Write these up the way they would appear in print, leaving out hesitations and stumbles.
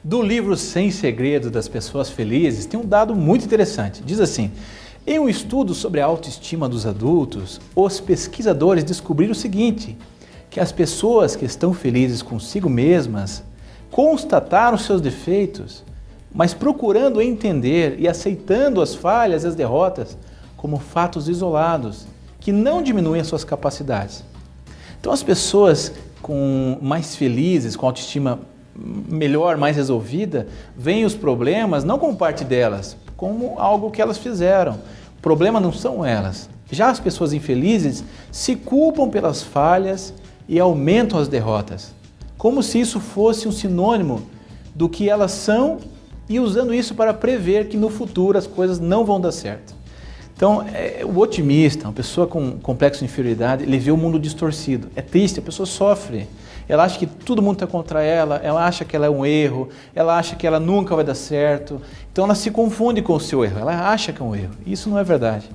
do livro 100 Segredos das Pessoas Felizes, tem um dado muito interessante. Diz assim: em um estudo sobre a autoestima dos adultos, os pesquisadores descobriram o seguinte, que as pessoas que estão felizes consigo mesmas constataram seus defeitos, mas procurando entender e aceitando as falhas e as derrotas como fatos isolados, que não diminuem as suas capacidades. Então as pessoas mais felizes, com autoestima melhor, mais resolvida, veem os problemas não como parte delas, como algo que elas fizeram. O problema não são elas. Já as pessoas infelizes se culpam pelas falhas e aumentam as derrotas, como se isso fosse um sinônimo do que elas são e usando isso para prever que no futuro as coisas não vão dar certo. Então, o otimista, uma pessoa com complexo de inferioridade, ele vê o mundo distorcido. É triste, a pessoa sofre. Ela acha que todo mundo está contra ela acha que ela é um erro, ela acha que ela nunca vai dar certo. Então ela se confunde com o seu erro, ela acha que é um erro. Isso não é verdade.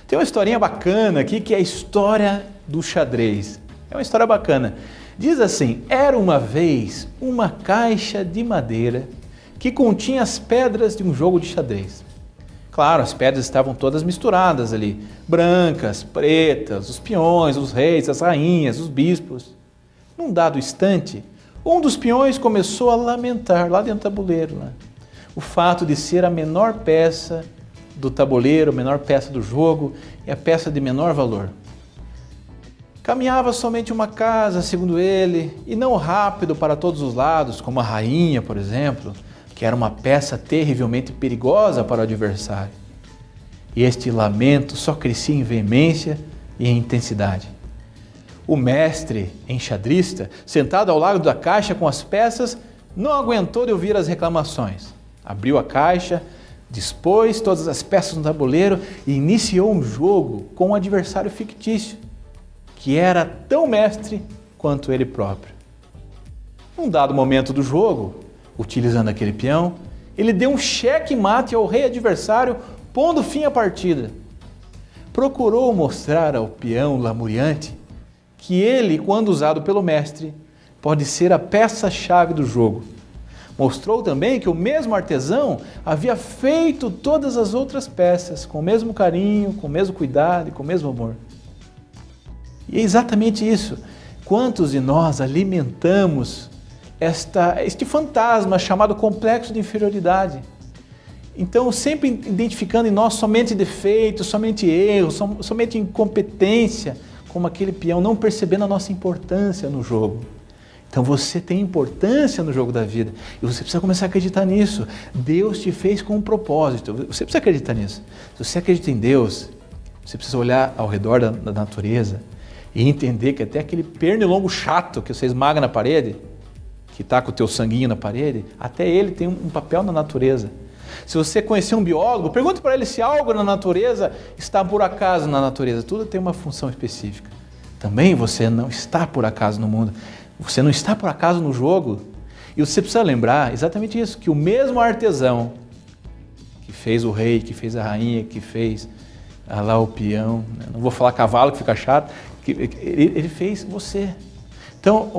Tem uma historinha bacana aqui, que é a história do xadrez. É uma história bacana. Diz assim: era uma vez uma caixa de madeira que continha as pedras de um jogo de xadrez. Claro, as pedras estavam todas misturadas ali, brancas, pretas, os peões, os reis, as rainhas, os bispos. Num dado instante, um dos peões começou a lamentar lá dentro do tabuleiro, o fato de ser a menor peça do tabuleiro, a menor peça do jogo e a peça de menor valor. Caminhava somente uma casa, segundo ele, e não rápido para todos os lados, como a rainha, por exemplo, que era uma peça terrivelmente perigosa para o adversário. E este lamento só crescia em veemência e em intensidade. O mestre enxadrista, sentado ao lado da caixa com as peças, não aguentou de ouvir as reclamações. Abriu a caixa, dispôs todas as peças no tabuleiro e iniciou um jogo com um adversário fictício, que era tão mestre quanto ele próprio. Num dado momento do jogo, utilizando aquele peão, ele deu um cheque-mate ao rei adversário, pondo fim à partida. Procurou mostrar ao peão lamuriante que ele, quando usado pelo mestre, pode ser a peça-chave do jogo. Mostrou também que o mesmo artesão havia feito todas as outras peças com o mesmo carinho, com o mesmo cuidado e com o mesmo amor. E é exatamente isso. Quantos de nós alimentamos este fantasma chamado complexo de inferioridade? Então, sempre identificando em nós somente defeitos, somente erros, somente incompetência, como aquele peão, não percebendo a nossa importância no jogo. Então você tem importância no jogo da vida e você precisa começar a acreditar nisso. Deus te fez com um propósito, você precisa acreditar nisso. Se você acredita em Deus, você precisa olhar ao redor da natureza e entender que até aquele pernilongo chato que você esmaga na parede, que está com o teu sanguinho na parede, até ele tem um papel na natureza. Se você conhecer um biólogo, pergunte para ele se algo na natureza está por acaso na natureza. Tudo tem uma função específica. Também você não está por acaso no mundo. Você não está por acaso no jogo. E você precisa lembrar exatamente isso, que o mesmo artesão que fez o rei, que fez a rainha, que fez lá o peão, não vou falar cavalo que fica chato, ele fez você. Então,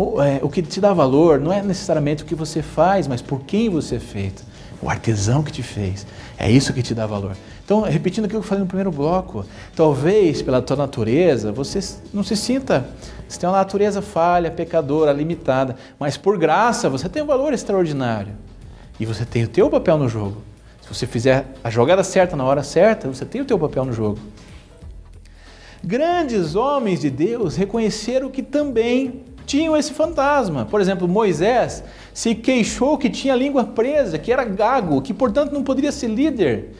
o que te dá valor não é necessariamente o que você faz, mas por quem você é feito. O artesão que te fez, é isso que te dá valor. Então, repetindo aquilo que eu falei no primeiro bloco, talvez pela tua natureza, você não se sinta, você tem uma natureza falha, pecadora, limitada, mas por graça você tem um valor extraordinário e você tem o teu papel no jogo. Se você fizer a jogada certa na hora certa, você tem o teu papel no jogo. Grandes homens de Deus reconheceram que também tinham esse fantasma. Por exemplo, Moisés se queixou que tinha a língua presa, que era gago, que portanto não poderia ser líder.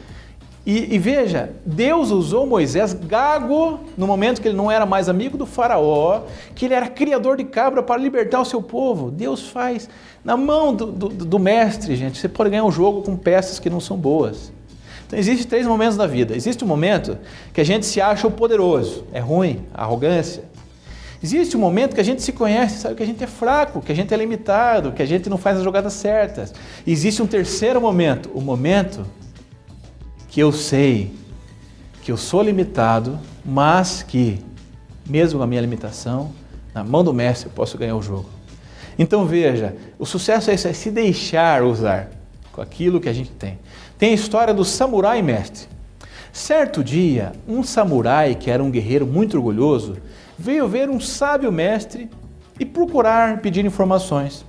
E veja, Deus usou Moisés gago no momento que ele não era mais amigo do faraó, que ele era criador de cabra para libertar o seu povo. Deus faz na mão do mestre, gente. Você pode ganhar um jogo com peças que não são boas. Então existem 3 momentos da vida. Existe um momento que a gente se acha o poderoso, é ruim, arrogância. Existe um momento que a gente se conhece, sabe que a gente é fraco, que a gente é limitado, que a gente não faz as jogadas certas. Existe um terceiro momento, o momento que eu sei que eu sou limitado, mas que, mesmo com a minha limitação, na mão do mestre eu posso ganhar o jogo. Então veja, o sucesso é isso, é se deixar usar com aquilo que a gente tem. Tem a história do samurai mestre. Certo dia, um samurai, que era um guerreiro muito orgulhoso, veio ver um sábio mestre e procurar pedir informações.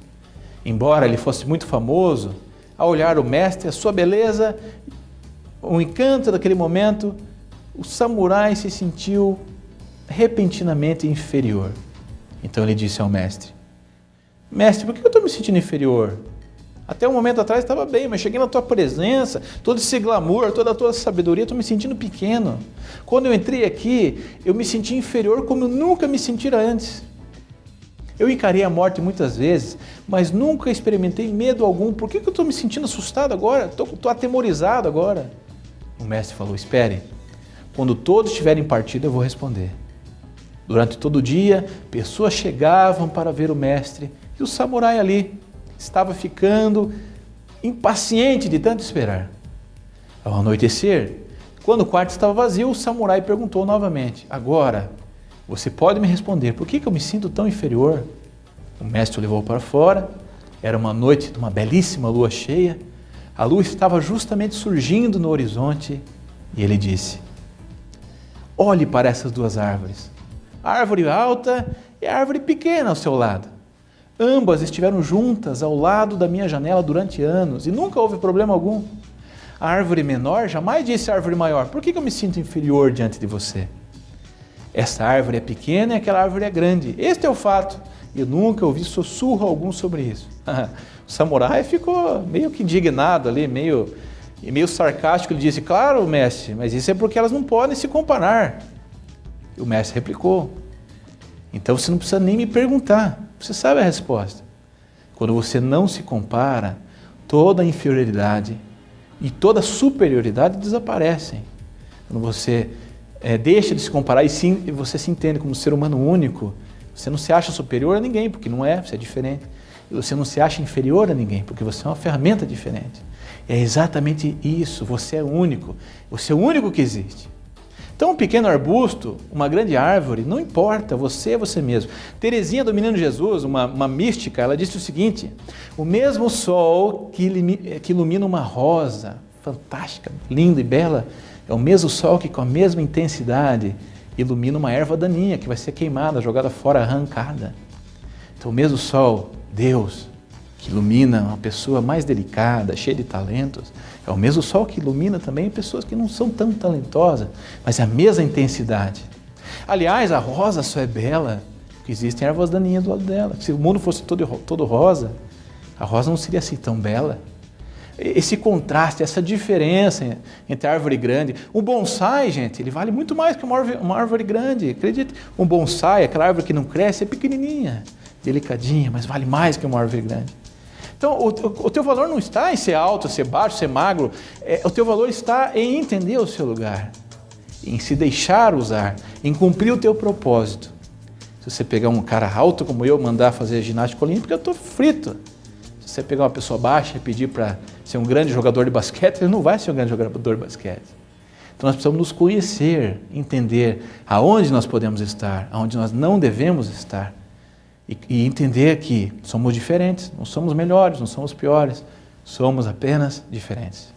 Embora ele fosse muito famoso, ao olhar o mestre, a sua beleza, o encanto daquele momento, o samurai se sentiu repentinamente inferior. Então ele disse ao mestre: mestre, por que eu estou me sentindo inferior? Até um momento atrás estava bem, mas cheguei na tua presença, todo esse glamour, toda a tua sabedoria, estou me sentindo pequeno. Quando eu entrei aqui, eu me senti inferior como eu nunca me sentira antes. Eu encarei a morte muitas vezes, mas nunca experimentei medo algum. Por que eu estou me sentindo assustado agora? Estou atemorizado agora. O mestre falou: espere, quando todos tiverem partido eu vou responder. Durante todo o dia, pessoas chegavam para ver o mestre e o samurai ali estava ficando impaciente de tanto esperar. Ao anoitecer, quando o quarto estava vazio, o samurai perguntou novamente: agora, você pode me responder, por que eu me sinto tão inferior? O mestre o levou para fora, era uma noite de uma belíssima lua cheia, a lua estava justamente surgindo no horizonte e ele disse: olhe para essas duas árvores, a árvore alta e a árvore pequena ao seu lado. Ambas estiveram juntas ao lado da minha janela durante anos e nunca houve problema algum. A árvore menor jamais disse à árvore maior: por que eu me sinto inferior diante de você? Essa árvore é pequena e aquela árvore é grande. Este é o fato. Eu nunca ouvi sussurro algum sobre isso. O samurai ficou meio que indignado ali, meio sarcástico. Ele disse: claro, mestre, mas isso é porque elas não podem se comparar. E o mestre replicou: então você não precisa nem me perguntar, você sabe a resposta. Quando você não se compara, toda a inferioridade e toda a superioridade desaparecem. Quando você deixa de se comparar e você se entende como ser humano único, você não se acha superior a ninguém, porque não é, você é diferente. E você não se acha inferior a ninguém, porque você é uma ferramenta diferente. É exatamente isso, você é único, você é o único que existe. Então, um pequeno arbusto, uma grande árvore, não importa, você é você mesmo. Teresinha do Menino Jesus, uma mística, ela disse o seguinte: o mesmo sol que ilumina uma rosa fantástica, linda e bela, é o mesmo sol que com a mesma intensidade ilumina uma erva daninha que vai ser queimada, jogada fora, arrancada. Então o mesmo sol, Deus, que ilumina uma pessoa mais delicada, cheia de talentos, é o mesmo sol que ilumina também pessoas que não são tão talentosas, mas é a mesma intensidade. Aliás, a rosa só é bela porque existem ervas daninhas do lado dela. Se o mundo fosse todo rosa, a rosa não seria assim tão bela. Esse contraste, essa diferença entre a árvore grande. Um bonsai, gente, ele vale muito mais que uma árvore grande. Acredite, um bonsai, aquela árvore que não cresce, é pequenininha, delicadinha, mas vale mais que uma árvore grande. Então, o teu valor não está em ser alto, ser baixo, ser magro. O teu valor está em entender o seu lugar, em se deixar usar, em cumprir o teu propósito. Se você pegar um cara alto como eu, mandar fazer ginástica olímpica, eu estou frito. Se você pegar uma pessoa baixa e pedir para ser um grande jogador de basquete, ele não vai ser um grande jogador de basquete. Então nós precisamos nos conhecer, entender aonde nós podemos estar, aonde nós não devemos estar. E entender que somos diferentes, não somos melhores, não somos piores, somos apenas diferentes.